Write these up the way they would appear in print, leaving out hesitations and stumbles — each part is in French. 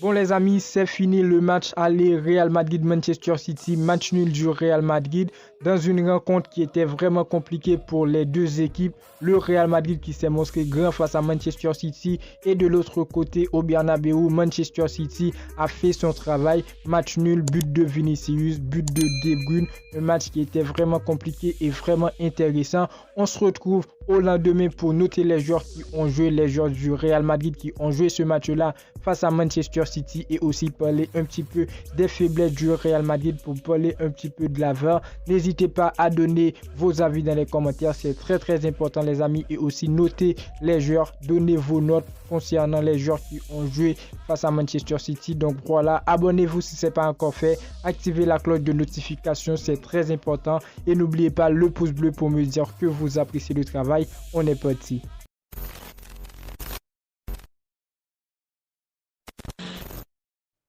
Bon les amis, c'est fini le match aller Real Madrid-Manchester City, match nul du Real Madrid dans une rencontre qui était vraiment compliquée pour les deux équipes. Le Real Madrid qui s'est montré grand face à Manchester City et de l'autre côté au Bernabeu, Manchester City a fait son travail. Match nul, but de Vinicius, but de De Bruyne, un match qui était vraiment compliqué et vraiment intéressant. On se retrouve au lendemain pour noter les joueurs qui ont joué, les joueurs du Real Madrid qui ont joué ce match-là face à Manchester City et aussi parler un petit peu des faiblesses du Real Madrid pour parler un petit peu de l'avant. N'hésitez pas à donner vos avis dans les commentaires, c'est très important les amis, et aussi noter les joueurs, donnez vos notes concernant les joueurs qui ont joué face à Manchester City. Donc voilà, abonnez-vous si ce n'est pas encore fait, activez la cloche de notification, c'est très important, et n'oubliez pas le pouce bleu pour me dire que vous appréciez le travail. On est parti.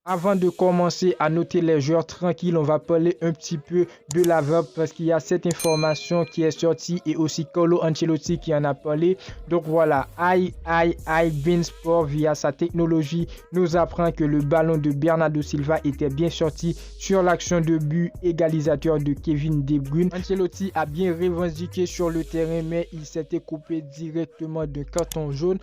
Avant de commencer à noter les joueurs tranquilles, on va parler un petit peu de l'avant parce qu'il y a cette information qui est sortie et aussi Carlo Ancelotti qui en a parlé. Donc voilà, beIN Sports via sa technologie nous apprend que le ballon de Bernardo Silva était bien sorti sur l'action de but égalisateur de Kevin De Bruyne. Ancelotti a bien revendiqué sur le terrain mais il s'était coupé directement d'un carton jaune.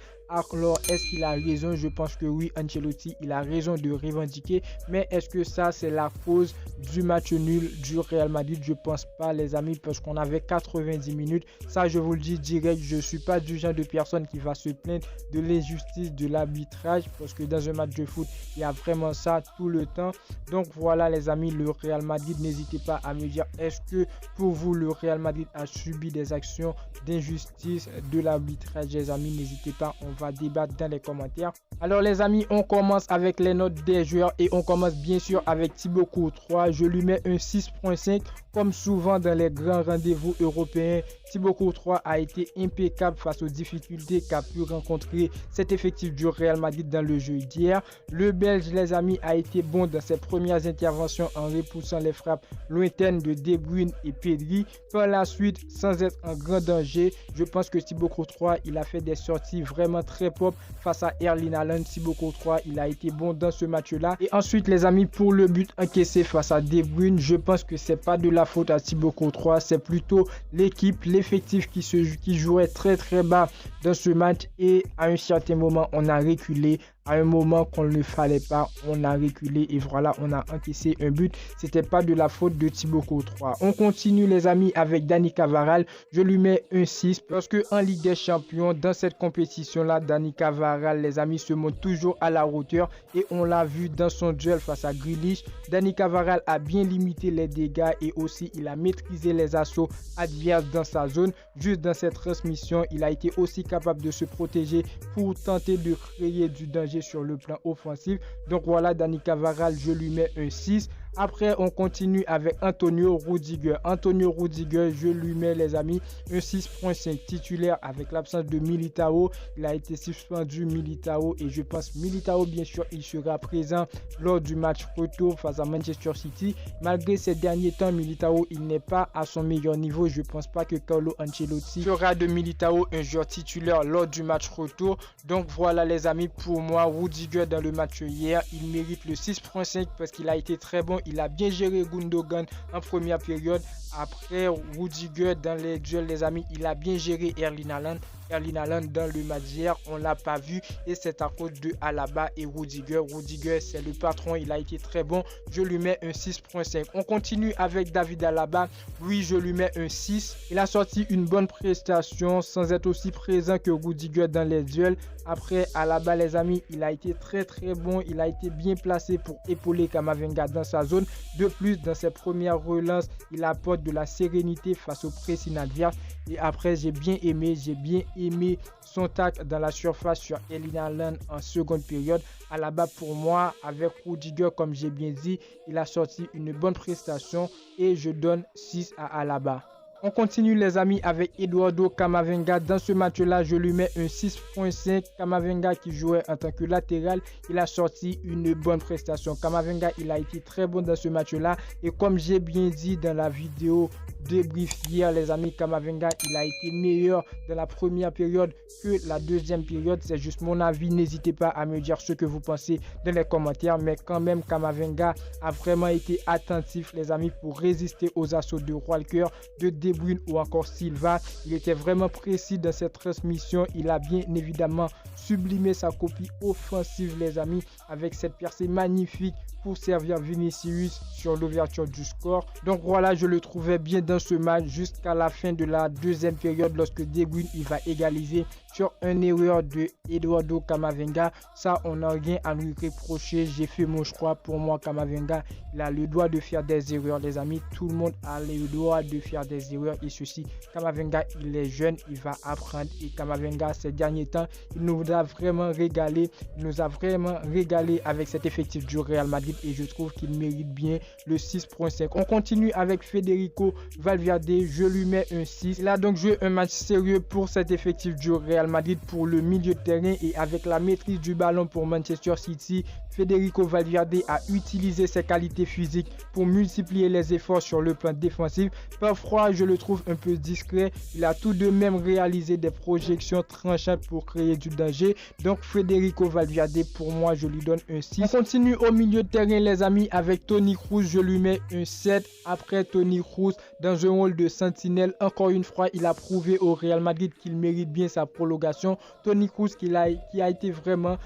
Alors, est-ce qu'il a raison? Je pense que oui, Ancelotti, il a raison de revendiquer. Mais est-ce que ça, c'est la cause du match nul du Real Madrid? Je pense pas, les amis, parce qu'on avait 90 minutes. Ça, je vous le dis direct, je ne suis pas du genre de personne qui va se plaindre de l'injustice de l'arbitrage. Parce que dans un match de foot, il y a vraiment ça tout le temps. Donc voilà, les amis, le Real Madrid, n'hésitez pas à me dire, est-ce que pour vous, le Real Madrid a subi des actions d'injustice de l'arbitrage? Les amis, n'hésitez pas, on va débattre dans les commentaires. Alors les amis, on commence avec les notes des joueurs et on commence bien sûr avec Thibaut Courtois. Je lui mets un 6.5 comme souvent dans les grands rendez-vous européens. Thibaut Courtois a été impeccable face aux difficultés qu'a pu rencontrer cet effectif du Real Madrid dans le jeu d'hier. Le Belge, les amis, a été bon dans ses premières interventions en repoussant les frappes lointaines de De Bruyne et Pedri. Par la suite, sans être en grand danger, je pense que Thibaut Courtois, il a fait des sorties vraiment très propres face à Erling Haaland. Thibaut Courtois, il a été bon dans ce match-là. Et ensuite, les amis, pour le but encaissé face à De Bruyne, je pense que c'est pas de la faute à Thibaut Courtois, c'est plutôt l'équipe, l'effectif qui jouait très bas dans ce match et à un certain moment, on a reculé. À un moment qu'on ne fallait pas, on a reculé et voilà, on a encaissé un but. C'était pas de la faute de Thibaut Courtois. On continue les amis avec Dani Carvajal. Je lui mets un 6 parce que en Ligue des Champions, dans cette compétition-là, Dani Carvajal, les amis, se montre toujours à la hauteur et on l'a vu dans son duel face à Grealish. Dani Carvajal a bien limité les dégâts et aussi il a maîtrisé les assauts adverses dans sa zone. Juste dans cette transmission, il a été aussi capable de se protéger pour tenter de créer du danger sur le plan offensif. Donc voilà, Dani Carvajal, je lui mets un 6. Après, on continue avec Antonio Rudiger. Antonio Rudiger, je lui mets, les amis, un 6.5 titulaire avec l'absence de Militao. Il a été suspendu, Militao, et je pense Militao, bien sûr, il sera présent lors du match retour face à Manchester City. Malgré ces derniers temps, Militao, il n'est pas à son meilleur niveau. Je ne pense pas que Carlo Ancelotti fera de Militao un joueur titulaire lors du match retour. Donc voilà, les amis, pour moi, Rudiger dans le match hier, il mérite le 6.5 parce qu'il a été très bon. Il a bien géré Gundogan en première période. Après, Rudiger dans les duels, les amis, il a bien géré Erling Haaland. Erling Haaland dans le match d'hier, on ne l'a pas vu et c'est à cause de Alaba et Rudiger. Rudiger, c'est le patron, il a été très bon. Je lui mets un 6.5. On continue avec David Alaba. Oui, je lui mets un 6. Il a sorti une bonne prestation sans être aussi présent que Rudiger dans les duels. Après, Alaba, les amis, il a été très bon. Il a été bien placé pour épauler Camavinga dans sa zone. De plus, dans ses premières relances, il apporte de la sérénité face au pressing adverse. Et après, j'ai bien aimé son tacle dans la surface sur Erling Haaland en seconde période. Alaba, pour moi, avec Rudiger, comme j'ai bien dit, il a sorti une bonne prestation et je donne 6 à Alaba. On continue les amis avec Eduardo Camavinga. Dans ce match-là, je lui mets un 6.5. Camavinga qui jouait en tant que latéral, il a sorti une bonne prestation. Camavinga, il a été très bon dans ce match-là. Et comme j'ai bien dit dans la vidéo débrief hier, les amis, Camavinga, il a été meilleur dans la première période que la deuxième période. C'est juste mon avis. N'hésitez pas à me dire ce que vous pensez dans les commentaires. Mais quand même, Camavinga a vraiment été attentif, les amis, pour résister aux assauts de Walker, de De Bruyne ou encore Silva. Il était vraiment précis dans cette transmission. Il a bien évidemment sublimé sa copie offensive, les amis, avec cette percée magnifique pour servir Vinicius sur l'ouverture du score. Donc voilà, je le trouvais bien dans ce match jusqu'à la fin de la deuxième période lorsque De Bruyne il va égaliser sur une erreur de Eduardo Camavinga. Ça, on n'a rien à lui reprocher. J'ai fait mon choix. Pour moi, Camavinga, il a le droit de faire des erreurs, les amis. Tout le monde a le droit de faire des erreurs. Et ceci, Camavinga, il est jeune, il va apprendre. Et Camavinga, ces derniers temps, il nous a vraiment régalé. Il nous a vraiment régalé avec cet effectif du Real Madrid. Et je trouve qu'il mérite bien le 6.5. On continue avec Federico Valverde. Je lui mets un 6. Il a donc joué un match sérieux pour cet effectif du Real Madrid pour le milieu de terrain et avec la maîtrise du ballon pour Manchester City. Federico Valverde a utilisé ses qualités physiques pour multiplier les efforts sur le plan défensif. Parfois, je le trouve un peu discret. Il a tout de même réalisé des projections tranchantes pour créer du danger. Donc, Federico Valverde, pour moi, je lui donne un 6. On continue au milieu de terrain, les amis, avec Toni Kroos. Je lui mets un 7. Après Toni Kroos, dans un rôle de sentinelle, encore une fois, il a prouvé au Real Madrid qu'il mérite bien sa prolongation. Toni Kroos qui a été vraiment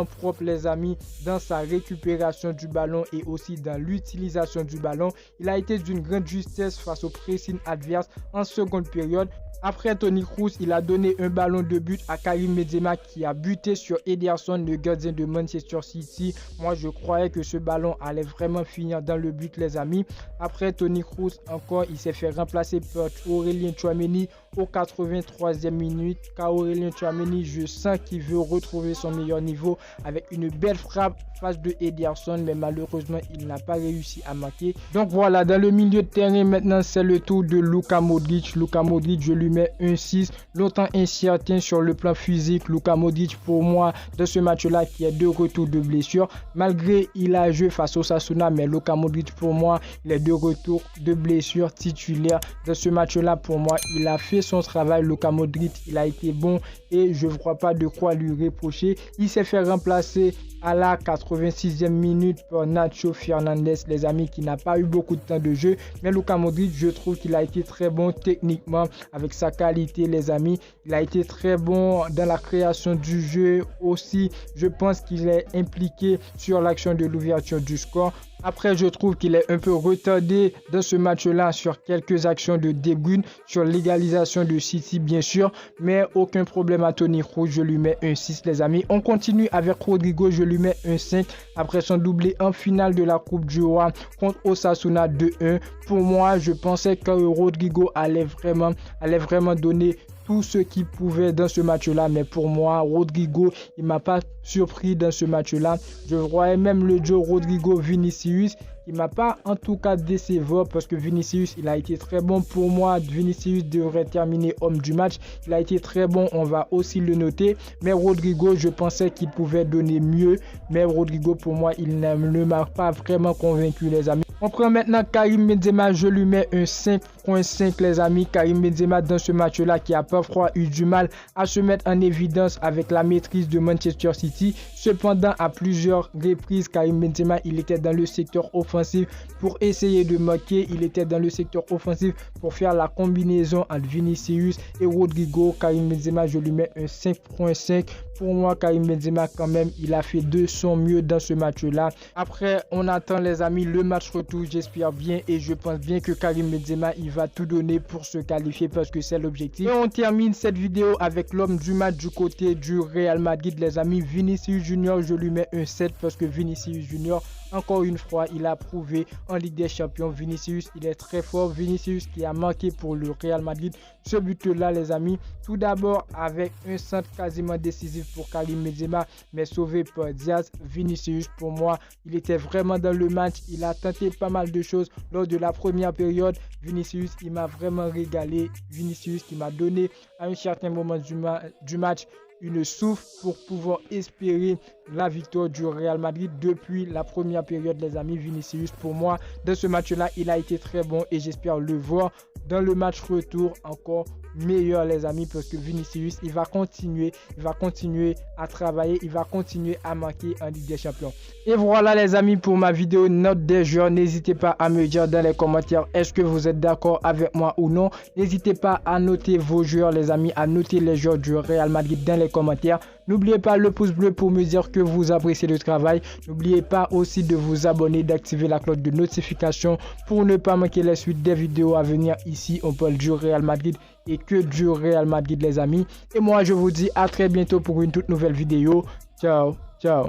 propre, les amis, dans sa récupération du ballon et aussi dans l'utilisation du ballon. Il a été d'une grande justesse face au pressing adverse en seconde période. Après Toni Kroos, il a donné un ballon de but à Karim Benzema qui a buté sur Ederson, le gardien de Manchester City. Moi, je croyais que ce ballon allait vraiment finir dans le but, les amis. Après Toni Kroos, encore, il s'est fait remplacer par Aurélien Tchouaméni au 83e minute. Car Aurélien Tchouaméni, je sens qu'il veut retrouver son meilleur niveau avec une belle frappe face de Ederson, mais malheureusement, il n'a pas réussi à marquer. Donc voilà, dans le milieu de terrain, maintenant, c'est le tour de Luka Modric. Luka Modric, je lui mets un 6. Longtemps incertain sur le plan physique, Luka Modric, pour moi, dans ce match-là, qui est de retour de blessure. Malgré il a joué face au Osasuna, mais Luka Modric, pour moi, il est de retour de blessure titulaire. Dans ce match-là, pour moi, il a fait son travail. Luka Modric, il a été bon et je ne vois pas de quoi lui reprocher. Il s'est fait remplacer à la 86e minute par Nacho Fernandez, les amis, qui n'a pas eu beaucoup de temps de jeu. Mais Luka Modric, je trouve qu'il a été très bon techniquement avec sa qualité, les amis. Il a été très bon dans la création du jeu aussi. Je pense qu'il est impliqué sur l'action de l'ouverture du score. Après, je trouve qu'il est un peu retardé dans ce match-là sur quelques actions de De Bruyne, sur l'égalisation de City, bien sûr. Mais aucun problème à Toni Kroos, je lui mets un 6, les amis. On continue avec Rodrigo, je lui mets un 5. Après son doublé en finale de la Coupe du Roi contre Osasuna 2-1. Pour moi, je pensais que Rodrigo allait vraiment donner tout ce qu'il pouvait dans ce match-là. Mais pour moi, Rodrigo, il ne m'a pas surpris dans ce match-là. Je voyais même le duo Rodrigo-Vinicius. Il ne m'a pas en tout cas décevant parce que Vinicius, il a été très bon. Pour moi, Vinicius devrait terminer homme du match. Il a été très bon, on va aussi le noter. Mais Rodrigo, je pensais qu'il pouvait donner mieux. Mais Rodrigo, pour moi, il ne m'a pas vraiment convaincu, les amis. On prend maintenant Karim Benzema, je lui mets un 5.5, les amis. Karim Benzema dans ce match-là qui a parfois eu du mal à se mettre en évidence avec la maîtrise de Manchester City. Cependant, à plusieurs reprises, Karim Benzema, il était dans le secteur offensif pour essayer de marquer. Il était dans le secteur offensif pour faire la combinaison entre Vinicius et Rodrigo. Karim Benzema, je lui mets un 5.5. Pour moi, Karim Benzema, quand même, il a fait de son mieux dans ce match-là. Après, on attend, les amis, le match retour. J'espère bien et je pense bien que Karim Benzema, il va tout donner pour se qualifier parce que c'est l'objectif. Et on termine cette vidéo avec l'homme du match du côté du Real Madrid, les amis, Vinicius Junior, je lui mets un 7 parce que Vinicius Junior, encore une fois, il a prouvé en Ligue des Champions. Vinicius, il est très fort. Vinicius qui a marqué pour le Real Madrid ce but-là, les amis. Tout d'abord, avec un centre quasiment décisif pour Karim Benzema, mais sauvé par Diaz. Vinicius, pour moi, il était vraiment dans le match. Il a tenté pas mal de choses lors de la première période. Vinicius, il m'a vraiment régalé. Vinicius qui m'a donné à un certain moment du match une souffle pour pouvoir espérer la victoire du Real Madrid depuis la première période, les amis. Vinicius, pour moi, dans ce match-là, il a été très bon et j'espère le voir dans le match retour encore meilleur, les amis, parce que Vinicius, il va continuer à travailler, il va continuer à marquer en Ligue des Champions. Et voilà, les amis, pour ma vidéo note des joueurs. N'hésitez pas à me dire dans les commentaires est-ce que vous êtes d'accord avec moi ou non. N'hésitez pas à noter vos joueurs, les amis, à noter les joueurs du Real Madrid dans les commentaires. N'oubliez pas le pouce bleu pour me dire que vous appréciez le travail. N'oubliez pas aussi de vous abonner, d'activer la cloche de notification pour ne pas manquer la suite des vidéos à venir. Ici, on parle du Real Madrid et que du Real Madrid, les amis. Et moi, je vous dis à très bientôt pour une toute nouvelle vidéo. Ciao, ciao.